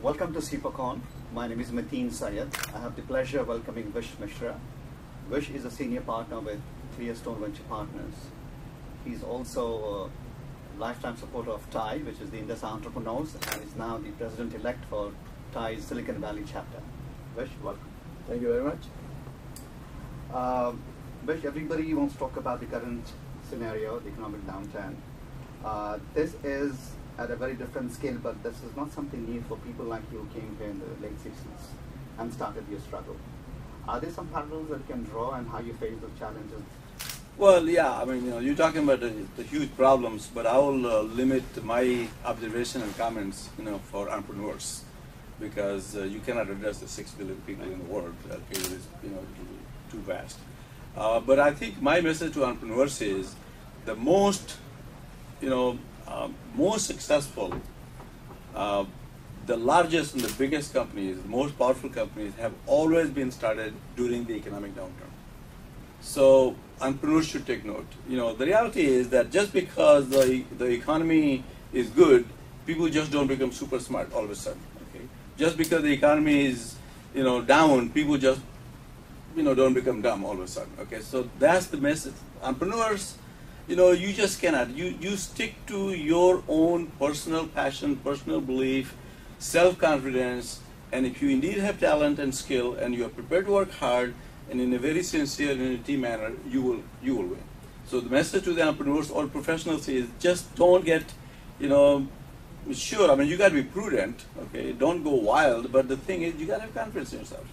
Welcome to SIPAcon. My name is Mateen, Syed. I have the pleasure of welcoming Vish Mishra. Vish is a senior partner with Clearstone Venture Partners. He's also a lifetime supporter of TIE, which is the Indus Entrepreneurs, and is now the president-elect for TIE's Silicon Valley chapter. Vish, welcome. Thank you very much. Vish, everybody wants to talk about the current scenario, the economic downturn. This is at a very different scale, but this is not something new for people like you who came here in the late 60s and started your struggle. Are there some parallels that you can draw and how you face those challenges? Well, yeah, I mean, you're talking about the huge problems, but I will limit my observation and comments, for entrepreneurs, because you cannot address the 6 billion people in the world. It is, too vast. But I think my message to entrepreneurs is the most successful, the largest and the biggest companies, the most powerful companies have always been started during the economic downturn. So entrepreneurs should take note. The reality is that just because the economy is good, people just don't become super smart all of a sudden. Okay? Just because the economy is down, people just don't become dumb all of a sudden. Okay, so that's the message. Entrepreneurs, you just cannot. You stick to your own personal passion, personal belief, self-confidence, and if you indeed have talent and skill, and you are prepared to work hard, and in a very sincere and in a team manner, you will win. So the message to the entrepreneurs or professionals is just don't get, sure. I mean, you got to be prudent. Okay, don't go wild. But the thing is, you got to have confidence in yourself.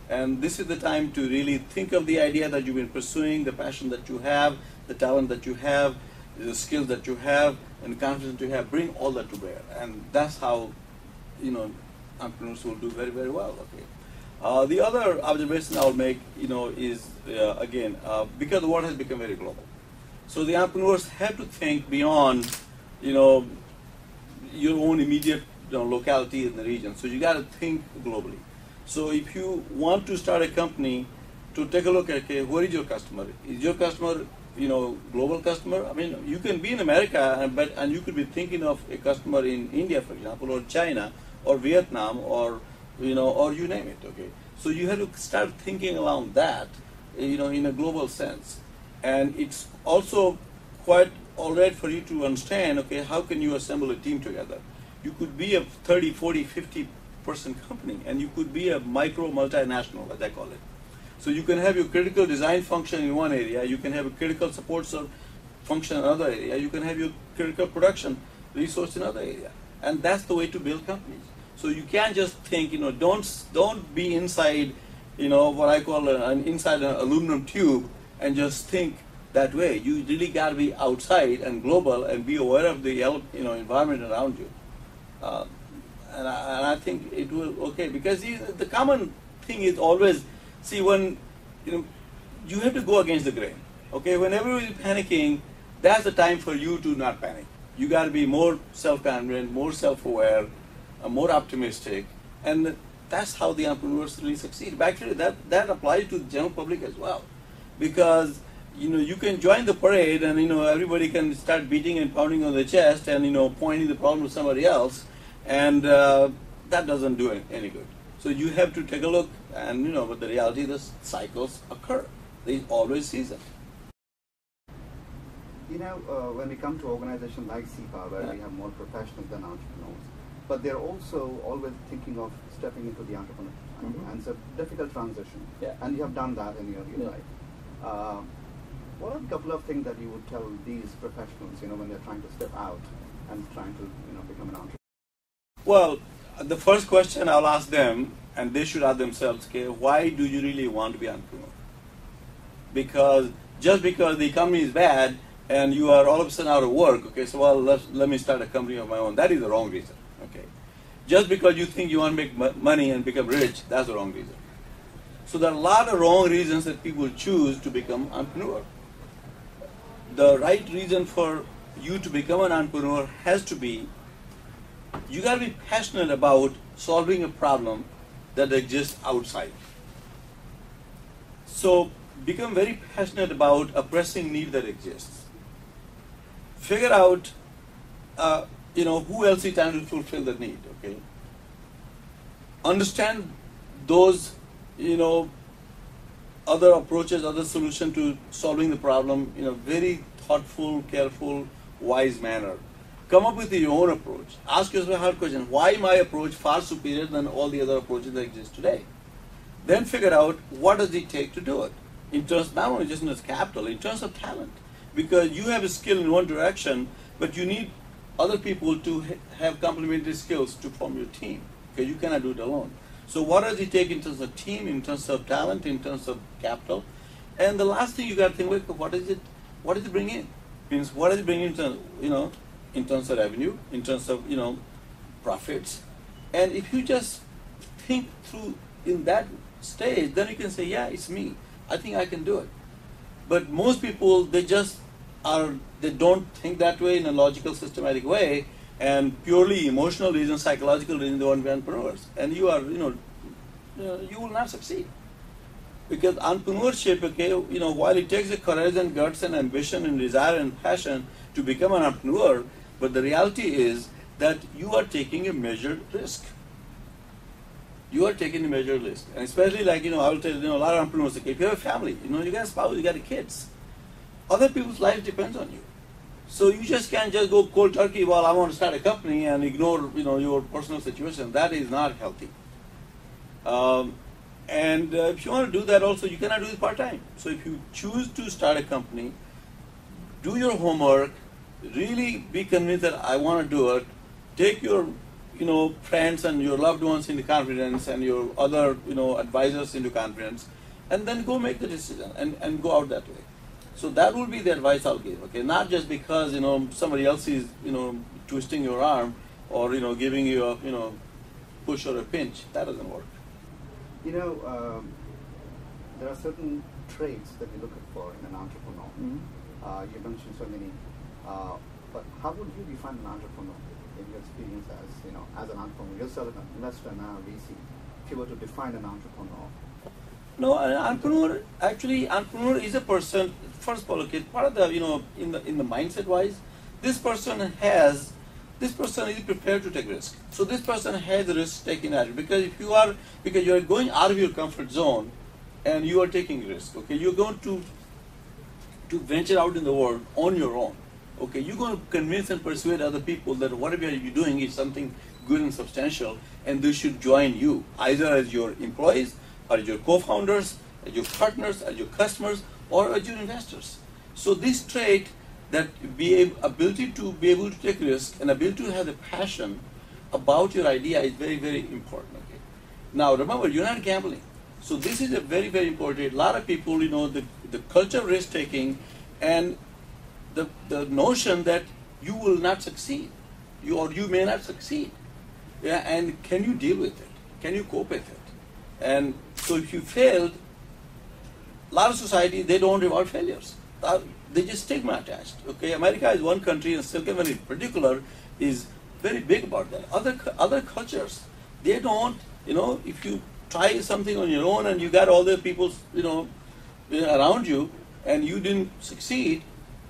And this is the time to really think of the idea that you've been pursuing, the passion that you have, the talent that you have, the skills that you have, and the confidence that you have. Bring all that to bear, and that's how, entrepreneurs will do very, very well. Okay. The other observation I'll make, is again because the world has become very global, so the entrepreneurs have to think beyond, your own immediate locality in the region. So you got to think globally. So if you want to start a company, to take a look at, okay, where is your customer? Is your customer, global customer? I mean, you can be in America, and you could be thinking of a customer in India, for example, or China, or Vietnam, or or you name it. Okay, so you have to start thinking along that, in a global sense, and it's also quite all right for you to understand. Okay, how can you assemble a team together? You could be a 30, 40, 50-person company, and you could be a micro multinational, as I call it. So you can have your critical design function in one area, you can have a critical support function in another area, you can have your critical production resource in another area, and that's the way to build companies. So you can't just think, don't be inside, what I call inside an aluminum tube and just think that way. You really got to be outside and global and be aware of the environment around you. And I think it will okay, because the common thing is always, see, when you have to go against the grain. Okay, when everybody is panicking, that's the time for you to not panic. You got to be more self-confident, more self-aware, more optimistic, and that's how the entrepreneurs really succeed. But actually, that applies to the general public as well, because you can join the parade and everybody can start beating and pounding on the chest and pointing the problem to somebody else, and that doesn't do any good. So you have to take a look, and but the reality is the cycles occur. They always season. When we come to organizations like SIPA, where we have more professionals than entrepreneurs, but they're also always thinking of stepping into the entrepreneur, and it's a difficult transition. Yeah. And you have done that in your life. What are a couple of things that you would tell these professionals, when they're trying to step out and trying to, become an entrepreneur? Well, the first question I'll ask them, and they should ask themselves, okay, why do you really want to be an entrepreneur? Because just because the economy is bad and you are all of a sudden out of work, okay, so let me start a company of my own. That is the wrong reason. Okay, just because you think you want to make money and become rich, that's the wrong reason. So there are a lot of wrong reasons that people choose to become entrepreneur. The right reason for you to become an entrepreneur has to be, you got to be passionate about solving a problem that exists outside. So become very passionate about a pressing need that exists. Figure out, who else is trying to fulfill the need, okay? understand those, other approaches, other solutions to solving the problem in a very thoughtful, careful, wise manner. Come up with your own approach. Ask yourself a hard question. Why my approach far superior than all the other approaches that exist today? Then figure out what does it take to do it. In terms, not only just in terms of capital, in terms of talent. Because you have a skill in one direction, but you need other people to have complementary skills to form your team. Because you cannot do it alone. So what does it take in terms of team, in terms of talent, in terms of capital? And the last thing you got to think, what does it bring in? Means what does it bring in terms, in terms of revenue, in terms of, profits? And if you just think through in that stage, then you can say, yeah, it's me. I think I can do it. But most people, they don't think that way in a logical, systematic way, and purely emotional reasons, psychological reasons, they want to be entrepreneurs. And you are, you will not succeed. Because entrepreneurship, while it takes the courage and guts and ambition and desire and passion to become an entrepreneur, but the reality is that you are taking a measured risk. You are taking a measured risk. And especially I will tell a lot of entrepreneurs, if you have a family, you got a spouse, you got kids, other people's life depends on you. So you just can't just go cold turkey, well, I want to start a company and ignore, your personal situation. That is not healthy. And if you want to do that also, you cannot do it part-time. So if you choose to start a company, do your homework, really be convinced that I want to do it, take your, friends and your loved ones into confidence and your other, advisors into confidence, and then go make the decision and go out that way. So that will be the advice I'll give, okay? Not just because, somebody else is, twisting your arm or, giving you a, push or a pinch. That doesn't work. There are certain traits that you look for in an entrepreneur. Mm-hmm. You mentioned so many, but how would you define an entrepreneur in your experience as an entrepreneur? Yourself an investor now, VC. If you were to define an entrepreneur. No, an entrepreneur is a person. First of all, okay, part of the in the mindset wise, this person is prepared to take risk. So this person has a risk taking attitude because because you are going out of your comfort zone, and you are taking risk. Okay, you're going to venture out in the world on your own. Okay, you're going to convince and persuade other people that whatever you're doing is something good and substantial, and they should join you either as your employees, or as your co-founders, as your partners, as your customers, or as your investors. So this trait, that ability to be able to take risks and ability to have the passion about your idea is very, very important. Okay? Now remember, you're not gambling. So this is a very, very important. A lot of people, the culture of risk taking and the notion that you will not succeed, you may not succeed. Yeah, and can you deal with it? Can you cope with it? And so if you failed, a lot of society, they don't reward failures. They just stigma attached. Okay, America is one country, and Silicon Valley in particular is very big about that. Other cultures, they don't. If you try something on your own and you got all the people, around you, and you didn't succeed,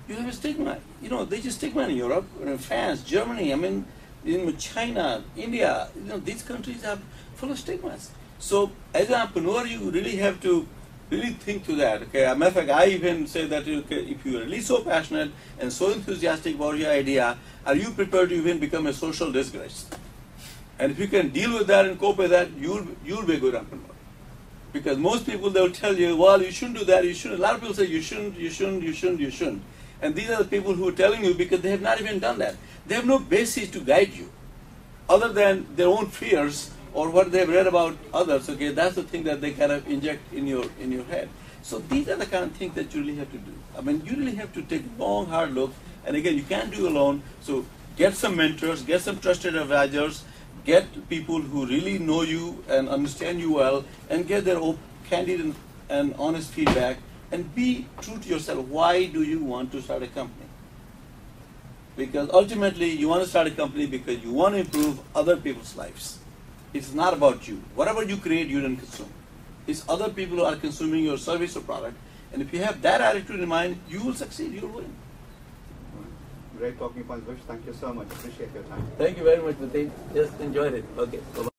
you have a stigma. They just stigma in Europe, in France, Germany. In China, India. These countries are full of stigmas. So as an entrepreneur, you really have to really think to that. Okay, as a matter of fact, I even say that if you are really so passionate and so enthusiastic about your idea, are you prepared to even become a social disgrace? And if you can deal with that and cope with that, you'll be a good entrepreneur. Because most people, they'll tell you, well, you shouldn't do that, you shouldn't. A lot of people say you shouldn't. And these are the people who are telling you because they have not even done that. They have no basis to guide you other than their own fears or what they've read about others. Okay, that's the thing that they kind of inject in your head. So these are the kind of things that you really have to do. You really have to take a long, hard look. And again, you can't do it alone. So get some mentors, get some trusted advisors, get people who really know you and understand you well, and get their candid and honest feedback, and be true to yourself. Why do you want to start a company? Because ultimately, you want to start a company because you want to improve other people's lives. It's not about you. Whatever you create, you don't consume. It's other people who are consuming your service or product. And if you have that attitude in mind, you will succeed, you will win. Great talking points, Vish. Thank you so much. Appreciate your time. Thank you very much, Mateen. Just enjoyed it. Okay. Bye-bye.